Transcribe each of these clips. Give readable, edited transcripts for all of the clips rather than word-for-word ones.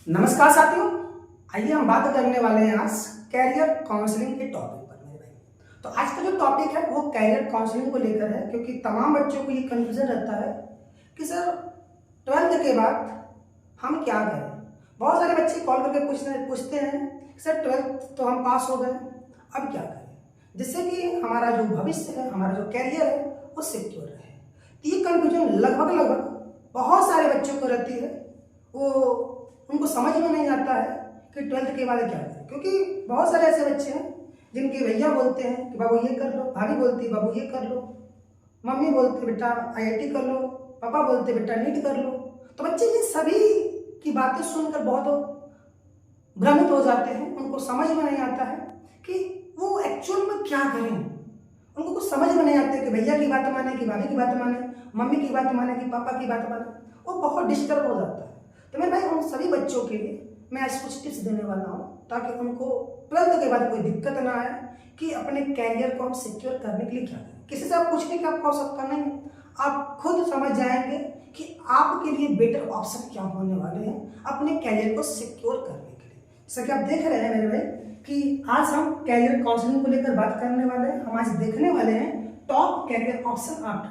नमस्कार साथियों, आइए हम बात करने वाले हैं आज कैरियर काउंसलिंग के टॉपिक पर मेरे भाई। तो आज का जो टॉपिक है वो कैरियर काउंसलिंग को लेकर है, क्योंकि तमाम बच्चों को ये कन्फ्यूजन रहता है कि सर 12th के बाद हम क्या करें। बहुत सारे बच्चे कॉल करके पूछते हैं सर 12th तो हम पास हो गए, अब क्या करें, जिससे कि हमारा जो भविष्य है, हमारा जो कैरियर है वो सिक्योर रहे। तो ये कन्फ्यूजन लगभग बहुत सारे बच्चों को रहती है। वो उनको समझ में नहीं आता है कि 12th के बाद क्या करें, क्योंकि बहुत सारे ऐसे बच्चे हैं जिनके भैया बोलते हैं कि बाबू ये कर लो, भाभी बोलती है बाबू ये कर लो, मम्मी बोलती बेटा IIT कर लो, पापा बोलते बेटा नीट कर लो। तो बच्चे ये सभी की बातें सुनकर बहुत भ्रमित हो जाते हैं। उनको समझ में नहीं आता है कि वो एक्चुअल में क्या करें। उनको कुछ समझ में नहीं आता कि भैया की बात माने कि भाभी की बात माने, मम्मी की बात माने कि पापा की बात माने। वो बहुत डिस्टर्ब हो जाता है। तो मेरे भाई उन सभी बच्चों के लिए मैं आज कुछ टिप्स देने वाला हूँ, ताकि उनको 12th के बाद कोई दिक्कत ना आए कि अपने कैरियर को हम सिक्योर करने के लिए क्या करें। किसी से आप पूछने की आपको आवश्यकता नहीं है, आप खुद समझ जाएंगे कि आपके लिए बेटर ऑप्शन क्या होने वाले हैं अपने कैरियर को सिक्योर करने के लिए। जैसा कि आप देख रहे हैं मेरे भाई कि आज हम कैरियर काउंसलिंग को लेकर बात करने वाले हैं। हम आज देखने वाले हैं top career option after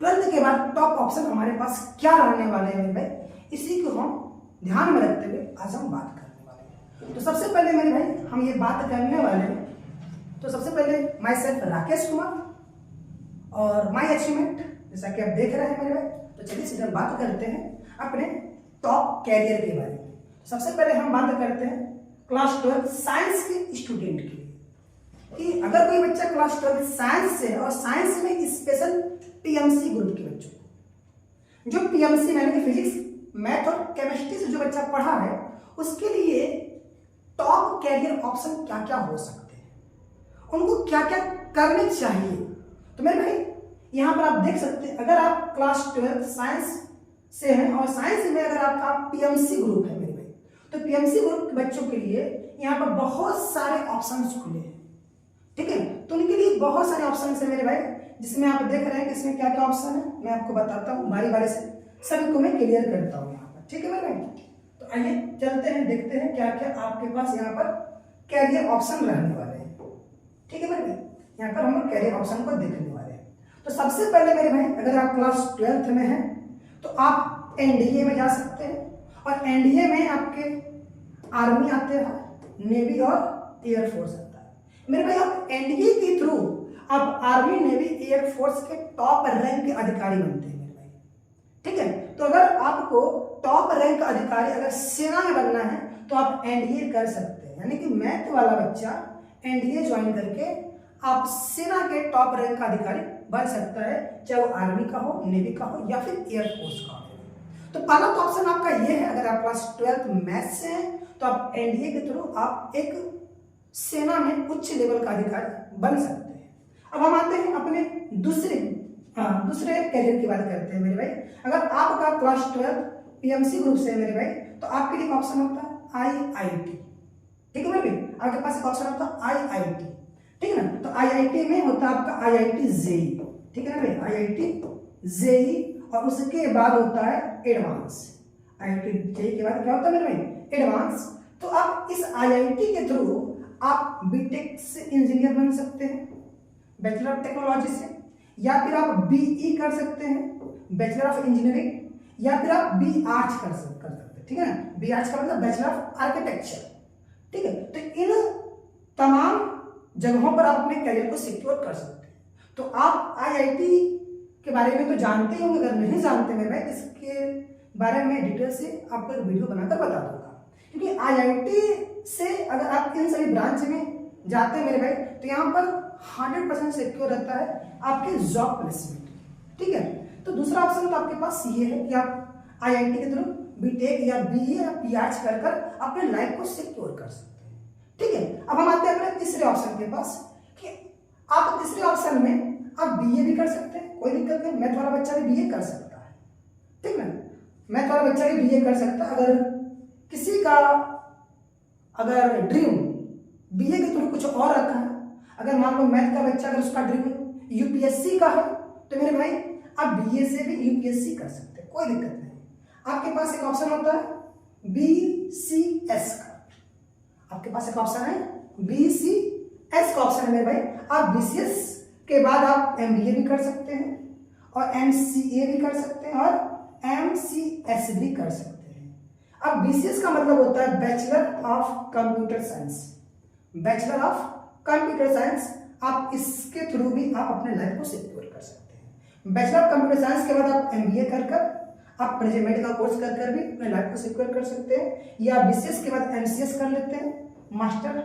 12th के बाद टॉप ऑप्शन हमारे पास क्या रहने वाले हैं मेरे भाई, इसी को हम ध्यान में रखते हुए आज हम बात करने वाले हैं। तो सबसे पहले मेरे भाई हम ये बात करने वाले हैं, तो सबसे पहले माई सेल्फ राकेश कुमार और माई अचीवमेंट, जैसा कि आप देख रहे हैं मेरे भाई। तो चलिए सीधा बात करते हैं अपने टॉप कैरियर के बारे में। सबसे पहले हम बात करते हैं क्लास 12 साइंस के स्टूडेंट की, कि अगर कोई बच्चा क्लास 12 साइंस से है और साइंस में स्पेशल PMC ग्रुप के बच्चों को, जो PMC मैंने कि फिजिक्स मैथ और केमिस्ट्री से जो बच्चा पढ़ा है, उसके लिए टॉप कैरियर ऑप्शन क्या क्या हो सकते हैं, उनको क्या क्या करने चाहिए। तो मेरे भाई यहाँ पर आप देख सकते हैं, अगर आप क्लास 12 साइंस से हैं और साइंस में अगर आपका PMC ग्रुप है मेरे भाई, तो PMC ग्रुप के बच्चों के लिए यहाँ पर बहुत सारे ऑप्शंस खुले हैं। ठीक है, तो उनके लिए बहुत सारे ऑप्शन है मेरे भाई, जिसमें आप देख रहे हैं कि इसमें क्या क्या ऑप्शन है। मैं आपको बताता हूँ बारी बारी से, सभी को मैं क्लियर करता हूँ यहाँ पर। ठीक है मेरे भाई, तो आइए चलते हैं, देखते हैं क्या क्या आपके पास यहाँ पर कैरियर ऑप्शन रहने वाले हैं। ठीक है मेरे भाई, यहाँ पर हम कैरियर ऑप्शन को देखने वाले हैं। तो सबसे पहले मेरे भाई अगर आप क्लास 12th में हैं तो आप NDA में जा सकते हैं, और NDA में आपके आर्मी आते हैं, नेवी और एयरफोर्स आता है। मेरे भाई आप NDA के थ्रू आप आर्मी, नेवी, एयरफोर्स के टॉप रैंक के अधिकारी बनते हैं मेरे भाई। ठीक है, तो अगर आपको टॉप रैंक का अधिकारी अगर सेना में बनना है तो आप NDA कर सकते हैं, यानी कि मैथ वाला बच्चा NDA ज्वाइन करके आप सेना के टॉप रैंक का अधिकारी बन सकता है, चाहे वो आर्मी का हो, नेवी का हो या फिर एयरफोर्स का हो। तो पहला तो ऑप्शन आपका ये है, अगर आप क्लास 12 मैथ से हैं तो आप NDA के थ्रू आप एक सेना में उच्च लेवल का अधिकारी बन सकते हैं। अब हम आते हैं अपने दूसरे कैरियर की बात करते हैं मेरे भाई। अगर आपका क्लास 12 PMC ग्रुप से है मेरे भाई, तो आपके लिए ऑप्शन होता है IIT। ठीक है मेरे भाई, आपके पास एक ऑप्शन होता है IIT। ठीक है ना, तो IIT में होता है आपका IIT JEE। ठीक है ना भाई, IIT JEE, और उसके बाद होता है एडवांस। IIT JEE के बाद क्या होता है मेरे भाई, एडवांस। तो आप इस IIT के थ्रू आप BTech से इंजीनियर बन सकते हैं, बैचलर ऑफ टेक्नोलॉजी से, या फिर आप BE कर सकते हैं, बैचलर ऑफ इंजीनियरिंग, या फिर आप B आर्ट्स कर सकते हैं। ठीक है ना, B आर्ट्स का मतलब बैचलर ऑफ आर्किटेक्चर। ठीक है, तो इन तमाम जगहों पर आप अपने करियर को सिक्योर कर सकते हैं। तो आप IIT के बारे में तो जानते होंगे, अगर नहीं जानते मैं इसके बारे में डिटेल से आपको एक वीडियो बनाकर बता दूंगा। क्योंकि IIT से अगर आप इन सभी ब्रांच में जाते हैं मेरे भाई, तो यहाँ पर 100% सिक्योर रहता है आपके जॉब प्लेसमेंट। ठीक है, तो दूसरा ऑप्शन तो आपके पास ये है कि आप IIT के थ्रू BTech या BE या PH कर अपने लाइफ को सिक्योर कर सकते हैं। ठीक है, अब हम आते हैं अपने तीसरे ऑप्शन के पास, कि आप तीसरे ऑप्शन में आप BA भी कर सकते हैं, कोई दिक्कत नहीं। मैथ वाला बच्चा भी BA कर सकता है। ठीक है, मैथ वाला बच्चा भी BA कर सकता है। अगर किसी का अगर ड्रीम BA के थ्रू कुछ और रखा है, अगर मान लो मैथ का बच्चा अगर उसका ड्रीम UPSC का है, तो मेरे भाई आप BA से भी UPSC कर सकते हैं, कोई दिक्कत नहीं। आपके पास एक ऑप्शन होता है BCS का, आपके पास एक ऑप्शन है BCS का ऑप्शन है मेरे भाई। आप BCS के बाद आप MBA भी कर सकते हैं और MCA भी कर सकते हैं और MCS भी कर सकते हैं। अब BCS का मतलब होता है bachelor of computer science, bachelor of computer science. आप इसके थ्रू भी आप अपने लाइफ को सिक्योर कर सकते हैं। बैचलर ऑफ कंप्यूटर साइंस के बाद आप MBA कर आप मैनेजमेंट का कोर्स कर भी अपने लाइफ को सिक्योर कर सकते हैं, या BCS के बाद MCS कर लेते हैं, मास्टर,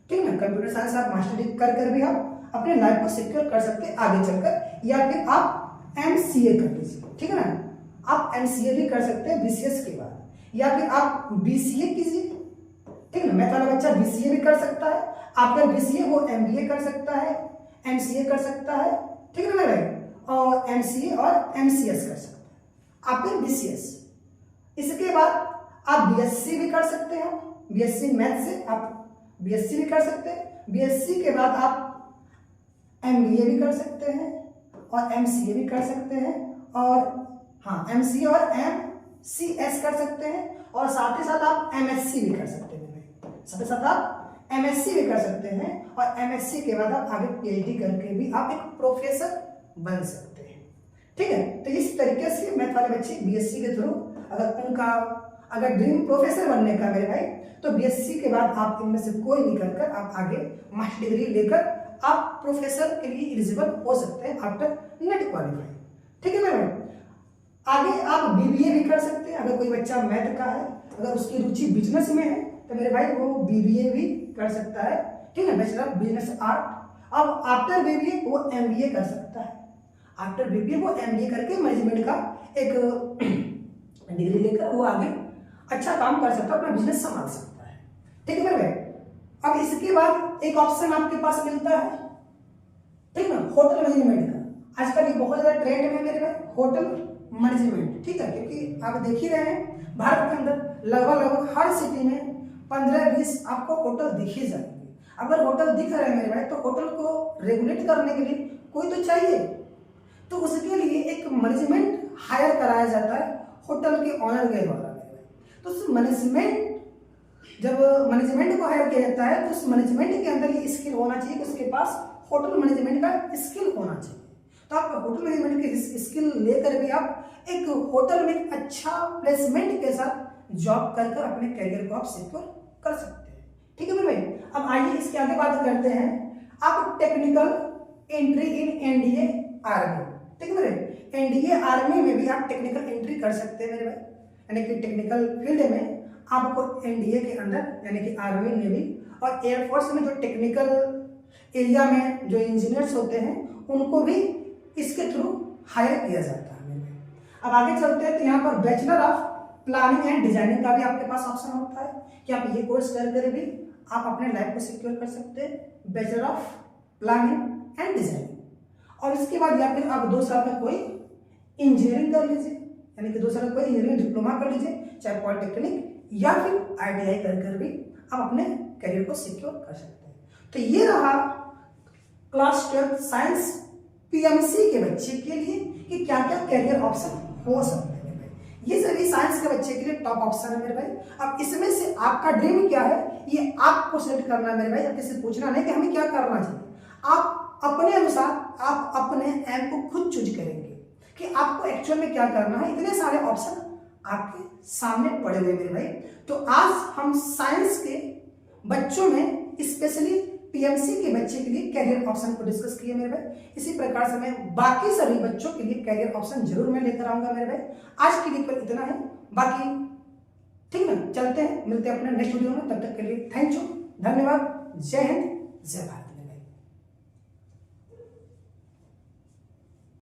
ठीक है, कंप्यूटर साइंस आप मास्टर कर भी आप अपने लाइफ को सिक्योर कर सकते हैं आगे चलकर, या फिर आप MCA कर लीजिए, ठीक है ना, आप MCA भी कर सकते हैं BCS के बाद, या फिर आप BCA कीजिए, ठीक है ना। मैथ वाला बच्चा BCA भी कर सकता है, आपका BCA वो MBA कर सकता है, MCA कर सकता है, ठीक है ना मेरे भाई, और MCA और MCS कर सकता है। आपके BCS, इसके बाद आप BSc भी कर सकते हैं, BSc मैथ से आप BSc भी कर सकते हैं। BSc के बाद आप MBA भी कर सकते हैं और MCA भी कर सकते हैं, और हाँ MCA और MCS कर सकते हैं, और साथ ही साथ आप MSc भी कर सकते हैं, साथ ही साथ आप MSc भी कर सकते हैं, और MSc के बाद आप आगे PhD करके भी आप एक प्रोफेसर बन सकते हैं, ठीक है। तो इस तरीके से मैथ वाले बच्चे BSc के थ्रू अगर उनका अगर ड्रीम प्रोफेसर बनने का मेरे भाई, तो BSc के बाद आप इनमें से कोई भी कर आप आगे मास्टर डिग्री लेकर आप प्रोफेसर के लिए एलिजिबल हो सकते हैं आफ्टर नेट क्वालिफाई, ठीक है मेरे भाई। आगे आप BBA भी कर सकते हैं, अगर कोई बच्चा मैथ का है, अगर उसकी रुचि बिजनेस में है तो मेरे भाई वो BBA भी कर सकता है, ठीक है, बैचलर ऑफ बिजनेस आर्ट। अब आफ्टर BBA वो MBA कर सकता है, आफ्टर BBA वो MBA करके मैनेजमेंट का एक डिग्री लेकर वो आगे अच्छा काम कर सकता है, अपना बिजनेस संभाल सकता है, ठीक है मेरे भाई। अब इसके बाद एक ऑप्शन आपके पास मिलता है, ठीक है ना, होटल मैनेजमेंट का। आजकल ये बहुत ज्यादा ट्रेंड में मेरे भाई होटल मैनेजमेंट, ठीक है, क्योंकि आप देख ही रहे हैं भारत के अंदर लगभग हर सिटी में 15-20 आपको होटल दिख ही जाएंगे। अगर होटल दिख रहे हैं मेरे भाई, तो होटल को रेगुलेट करने के लिए कोई तो चाहिए, तो उसके लिए एक मैनेजमेंट हायर कराया जाता है होटल के ऑनर के द्वारा। तो उस मैनेजमेंट, जब मैनेजमेंट को हायर किया जाता है तो उस मैनेजमेंट के अंदर ये स्किल होना चाहिए कि उसके पास होटल मैनेजमेंट का स्किल होना चाहिए। तो आप होटल मैनेजमेंट के स्किल लेकर भी आप एक होटल में अच्छा प्लेसमेंट के साथ जॉब कर अपने करियर को आप सिक्योर कर सकते हैं, ठीक है मेरे भाई। अब आइए इसके आगे बात करते हैं, आप technical entry in NDA army, ठीक है मेरे, NDA आर्मी में भी आप टेक्निकल एंट्री कर सकते हैं मेरे भाई, यानी कि टेक्निकल फील्ड में आपको NDA के अंदर यानी कि आर्मी, नेवी और एयरफोर्स में जो टेक्निकल एरिया में जो इंजीनियर्स होते हैं उनको भी इसके थ्रू हायर किया जाता है मेरे भाई। अब आगे चलते हैं, तो यहाँ पर bachelor of planning and designing का भी आपके पास ऑप्शन होता है कि आप ये कोर्स कर भी आप अपने लाइफ को सिक्योर कर सकते हैं, bachelor of planning and designing. और इसके बाद या फिर आप 2 साल का कोई इंजीनियरिंग कर लीजिए, यानी कि 2 साल का कोई इंजीनियरिंग डिप्लोमा कर लीजिए, चाहे पॉलिटेक्निक या फिर ITI कर भी आप अपने करियर को सिक्योर कर सकते हैं। तो ये रहा क्लास 12 साइंस PMC के बच्चे के लिए कि क्या क्या करियर ऑप्शन हो सकते हैं मेरे भाई। ये सभी साइंस के बच्चे के लिए टॉप ऑप्शन है मेरे भाई। अब इसमें से आपका ड्रीम क्या है ये आपको सिलेक्ट करना है मेरे भाई, अब किसी से पूछना नहीं कि हमें क्या करना चाहिए। आप अपने अनुसार आप अपने एम को खुद चूज करेंगे कि आपको एक्चुअल में क्या करना है। इतने सारे ऑप्शन आपके सामने पड़े हुए मेरे भाई। तो आज हम साइंस के बच्चों में स्पेशली PMC के बच्चे के लिए कैरियर ऑप्शन को डिस्कस किए मेरे भाई। इसी प्रकार से मैं बाकी सभी बच्चों के लिए कैरियर ऑप्शन जरूर मैं लेकर आऊंगा मेरे भाई। आज के लिए पर इतना है, बाकी ठीक है, चलते हैं, मिलते हैं अपने नेक्स्ट वीडियो में। तब तक के लिए थैंक यू, धन्यवाद, जय हिंद, जय भारत।